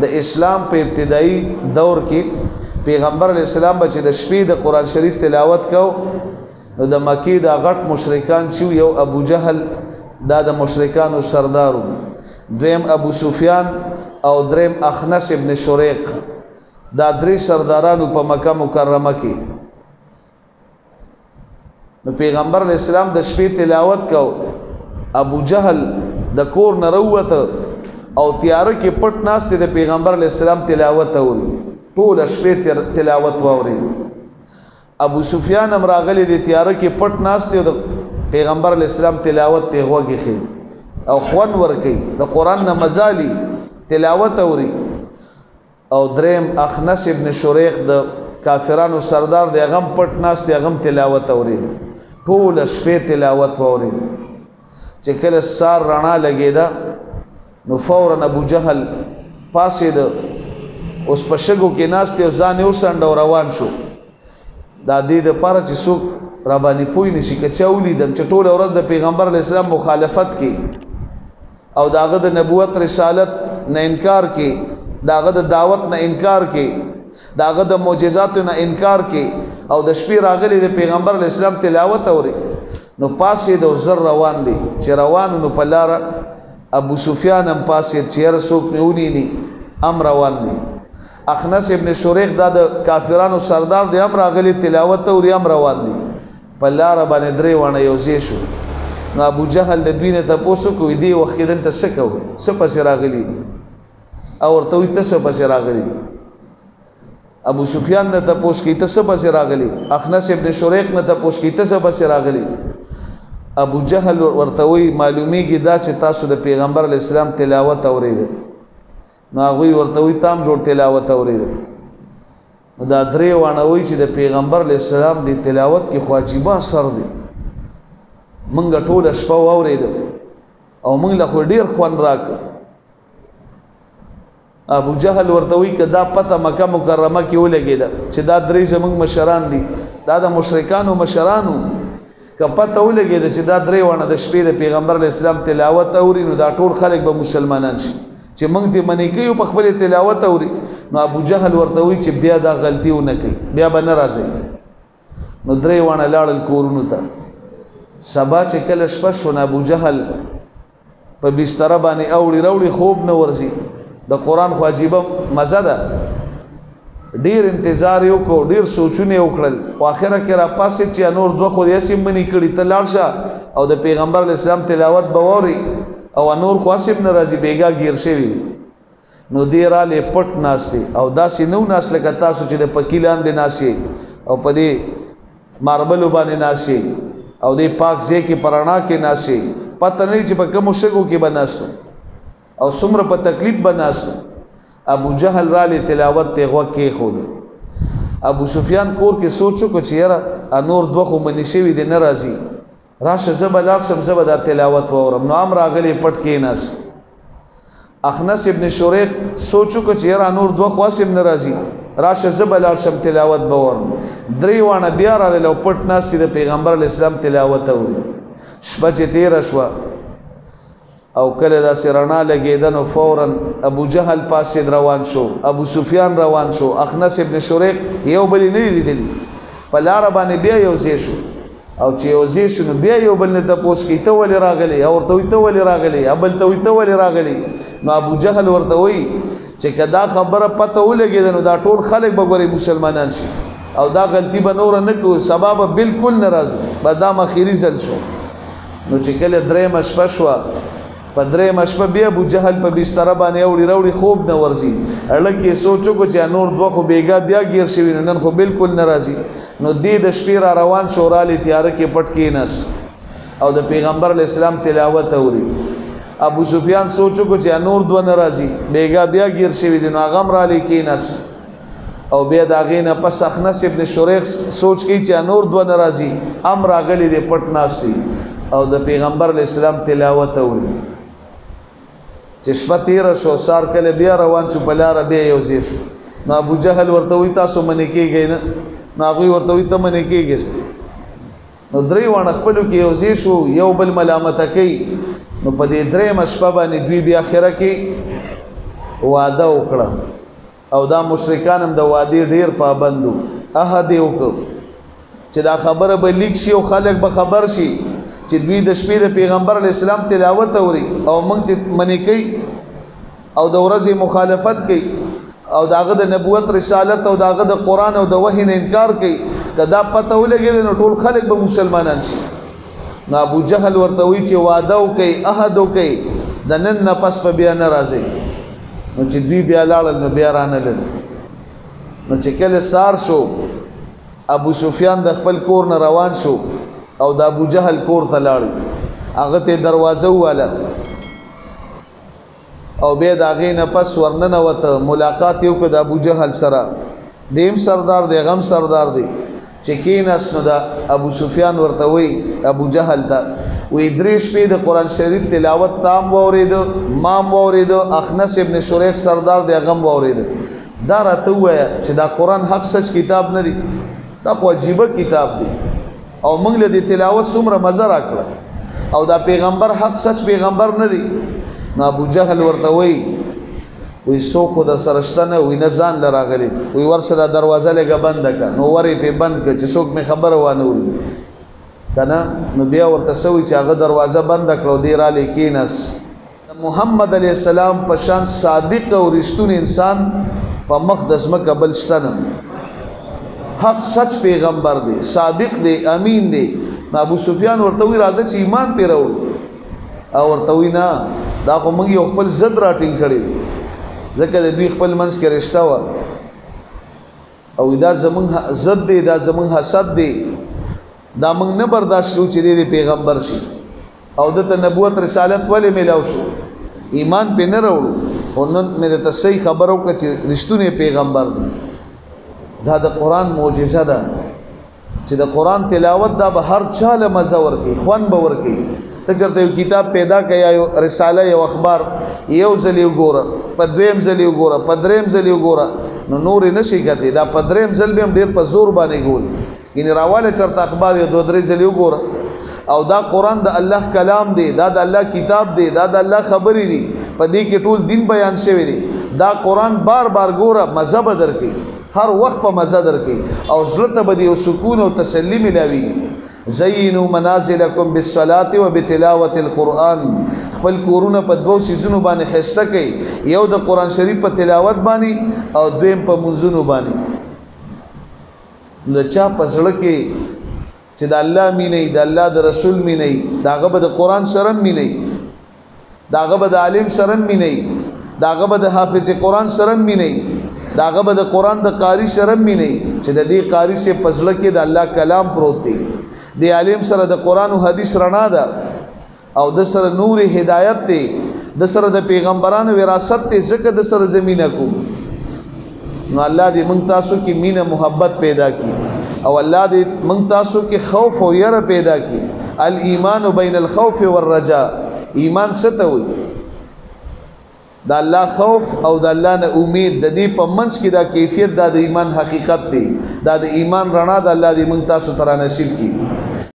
د اسلام په ابتدایي دور کې پیغمبر علیہ السلام به چې د شپې د قران شریف تلاوت کو نو د مکی د غټ مشرکان چې یو ابو جهل دا د مشرکانو سردارو، دویم ابو سفیان او دریم اخنس ابن شریق، دا درې سردارانو په مکه مکرمه کې. نو پیغمبر علیہ السلام د شپې تلاوت کو، ابو جهل د کور نه راووته او تیاره کې پټ ناست د پیغمبر علیہ السلام تلاوت اوري، ټول شپې تلاوت واوري. ابو سفیان هم راغلی د تیاره کې پټ ناست او د پیغمبر علیہ السلام تلاوت ته غوږی خي او خوان ور کوي، د قران نه مزالي تلاوت اوري. او دریم اخنس ابن شریق د کافرانو سردار دی، غم پټ ناست دی، غم تلاوت اوري، ټول شپې تلاوت واوري. چې کله سار رڼا لګیدا نو فورا ابو جهل پاسې د اوس په شګو کې ناست او ځان یې وسنډ روان شو. دا دې د پاره چې څوک را باندې پوی نشي که چاولی دم چې ټول ورځ د پیغمبر علیہ السلام مخالفت کی او داغه د نبوت رسالت نه انکار کی، داغه د دعوت نه انکار کی، داغه د معجزات نه انکار کی او د شپې راغلی د پیغمبر علیہ السلام تلاوت اوري. نو پاسې د زر روان دي چې روان نو په لار ابو سفیان هم پاسې چیر څوک نیونی ني ام روان دي. اخنس ابن شریق دا د کافرانو سردار دی، هم راغلی تلاوت اوري، هم روان دي. په لار باندې درې وانه یو ځای شو. نو ابو جهل د دوی نه تاسو کوی دی وخت کې دلته څه کوي، څه پسې راغلی او ورته وي څه پسې راغلی. ابو سفیان نه تاسو کوي څه پسې راغلی، اخنس ابن شریق نه تاسو کوي څه پسې راغلی. ابو جهل ورته وی معلومیږي دا چې تاسو د پیغمبر علیہ السلام تلاوت اوریدل. نو هغه ورته وی تام جوړ تلاوت اوریدل. نو دا درې وانه وی چې د پیغمبر علیہ السلام دی تلاوت کې خواجيبه اثر دی، منګه ټول شپه اوریدل او موږ له ډیر خوان راک. ابو جهل ورته وی کدا پته مکه مکرمه کې ولګیدا چې دا درې زمنګ مشران دي، دا د مشرکانو مشرانو، که پته ولګیدا چې دا درې وانه د شپې د پیغمبر علیہ السلام تلاوت اوري نو دا ټول خلک به مسلمانان شي چې موږ ته منی کوي په خپل تلاوت اوري. نو ابو جهل ورته وی چې بیا دا غلطي ونه کوي، بیا به نه راځي. نو درې وانه لاړل کورونو ته. سبا چې کله شپه شو ابو جهل په بستر باندې اوړي راوړي خوب نه ورځي، د قران خو عجیبه مزه ده. ډیر انتظار یو کو، ډیر سوچونه وکړل، په اخره کې را پاسې چې نور دوه خو یې سیم منی کړي ته لاړ شه او د پیغمبر علیہ السلام تلاوت بووري او نور خاصب ناراضي بیګا گیر شوی. نو دې را لې پټ ناشته او داسې نو ناس لکه تاسو چې د پکیلان د ناشي او په دې ماربل باندې ناشي او دې پاک ځای کې پرانا کې ناشي، پته نه چې په کوم شګو کې بناستو او څومره په تکلیف بناستو. ابو جهل را لې تلاوت ته غوږ کې خود. ابو سفیان کور کې سوچو کو چې یاره نور دوه خو منی شوی د ناراضي، راشه زبلار سم زبدا تلاوت وورم. نو امر غلی پټ کې ناس. اخنس ابن شریق سوچو کو چې یاره نور دوه خاصم ناراضي، راشه زبلار سم تلاوت بورم. درې وانه بیا را له پټ ناس د پیغمبر علیہ السلام تلاوت اوري. شپه چې تیر شو او کله دا سرنا لګیدن او فورا ابو جهل پاسې روان شو، ابو سفیان روان شو، اخنس ابن شریق یو بل نه لیدلی، په لار باندې بیا یو ځای شو او چې یو ځای شو بیا یو بل نه تاسو کې ته ولې راغلی او ورته ته ولې راغلی، ابل ته ته ولې راغلی. نو ابو جهل ورته وی چې کدا خبره پته ولګیدل نو دا ټول خلک به ګوري مسلمانان شي او دا غلطي به نور نه کو، سبب بالکل ناراض بدام اخیری زل شو. نو چې کله درې مشپه شو په درې مشپه بیا ابو جهل په بستر باندې اوړي راوړي خوب نه ورځي، اړکه سوچو کو چې نور دوه خو بیګا بیا گیر شوی نن خو بالکل ناراضي. نو دې د شپې را روان شو را لې تیار کې پټ کې نس او د پیغمبر علیہ السلام تلاوت اوري. ابو سفیان سوچو کو چې نور دوه ناراضي بیګا بیا گیر شوی دي، نو غم را لې کې نس او بیا داغې نه پس اخنس ابن شریق سوچ کې چې نور دوه ناراضي امر غلي دې پټ ناشتي او د پیغمبر علیہ السلام تلاوت اوري. چې شپه تیر شو سار کله بیا روان شو بلاره بیا یو ځای شو. نو ابو جهل ورته وی تاسو منې کېږئ نه، نو هغوی ورته وی ته منې کېږئ. نو درې واړه خپلو کې یو ځای شو، یو بل ملامته کوي. نو په دې درېیمه شپه باندې دوی بیا اخره کې واده وکړه او دا مشرکان هم د وادي ډیر پابندو عهد وکړ چې دا خبره به لیک شي او خلک به خبر شي چې دوی د شپې د پیغمبر علی السلام تلاوت اوري او موږ ته منی کوي او د ورځې مخالفت کوي او داغه د نبوت رسالت او داغه د قران او د وحی نه انکار کوي کدا پته ولګي نو ټول خلک به مسلمانان شي نو ابو جهل ورته وی چې وعده وکي عهد وکي د نن نه پس په بیا ناراضي نو چې دوی بیا لاړل نو بیا رانل نو چې کله سار شو ابو سفیان د خپل کور نه روان شو او د ابو جهل کور ته لاړ هغه ته دروازه واله او به دا غې نه پس ورننه وته ملاقات یو کړ د ابو جهل سره دیم سردار دی غم سردار دی چې کیناس نو دا ابو سفیان ورته وی ابو جهل ته وی دریش په د قران شریف تلاوت تام وورید مام وورید اخنس ابن شریح سردار دی غم وورید دا راته وای چې دا قران حق سچ کتاب نه دی دا خو عجیب کتاب دی او موږ له دې تلاوت څومره مزه راکړه او دا پیغمبر حق سچ پیغمبر نه دی نو ابو جهل ورته وی سو خود سرشتنه وی نه ځان لراغلی وی ورسره د دروازه لګه بند ک نو وری په بند ک چې څوک می خبره وانه وري کنه نو بیا ورته سوي چې هغه دروازه بند کړو دی را لیکینس محمد علی السلام په شان صادق او رښتون انسان په مقدس مکه بل شتنه حق سچ پیغمبر دی صادق دی امین دی ابو سفیان ورته وی راځي چې ایمان پیرو او ورته وی نه دا خو موږ یو خپل زد راټینګ کړي ځکه د دوی خپل منځ کې رشتہ و او دا زمون زد دی دا زمون حسد دی دا موږ نه برداشت لو چې د پیغمبر شي او د نبوت رسالت ولې ملاو شو ایمان په نه وروړو او نن مې ته صحیح خبرو کړ چې رښتونه پیغمبر دی دا د قران معجزه ده چې د قران تلاوت دا به هر چاله مزه ورکي خوان به ورکي ته چرته یو کتاب پیدا کیا یو رساله یو اخبار یو ځل یو ګوره په دویم ځل یو ګوره په دریم ځل یو ګوره نو نور نشي کته دا په دریم ځل به ډیر په زور باندې ګول ګینه راواله چرته اخبار یو دو درې ځل یو ګوره او دا قران د الله کلام دی دا د الله کتاب دی دا د الله خبرې دی په دې کې ټول دین بیان شوی دی دا قران بار بار ګوره مزه بدر کوي هر وخت په مزه درکې او زړه به دی او سکون او تسلی ملاوي زینوا منازلکم بالصلاه وبتلاوه القران خپل کورونه په دوه سيزونو باندې خسته کوي یو د قران شریف په تلاوت باندې او دویم په منځونو باندې لچا پسړه کې چې د الله مینه د الله د رسول مینه داغه به د قران سره مینه داغه به د عالم سره مینه داغه به د حافظ قران سره مینه داغه به د قران د قاری شرم می نه چې د دې قاری سے پزړه کې د الله کلام پروت دی د عالم سره د قران او حدیث رڼا ده او د سره نور هدایت دی د سره د پیغمبرانو وراثت دی زکه د سره زمينه کو نو الله دې موږ تاسو کې مینه محبت پیدا کړي او الله دې موږ تاسو کې خوف او یره پیدا کړي الایمان بین الخوف والرجاء ایمان ستوي دا الله خوف او دا الله نه امید د دې په منځ کې دا کیفیت دا د ایمان حقیقت دی دا د ایمان رڼا د الله دې موږ تاسو ته نصیب کړي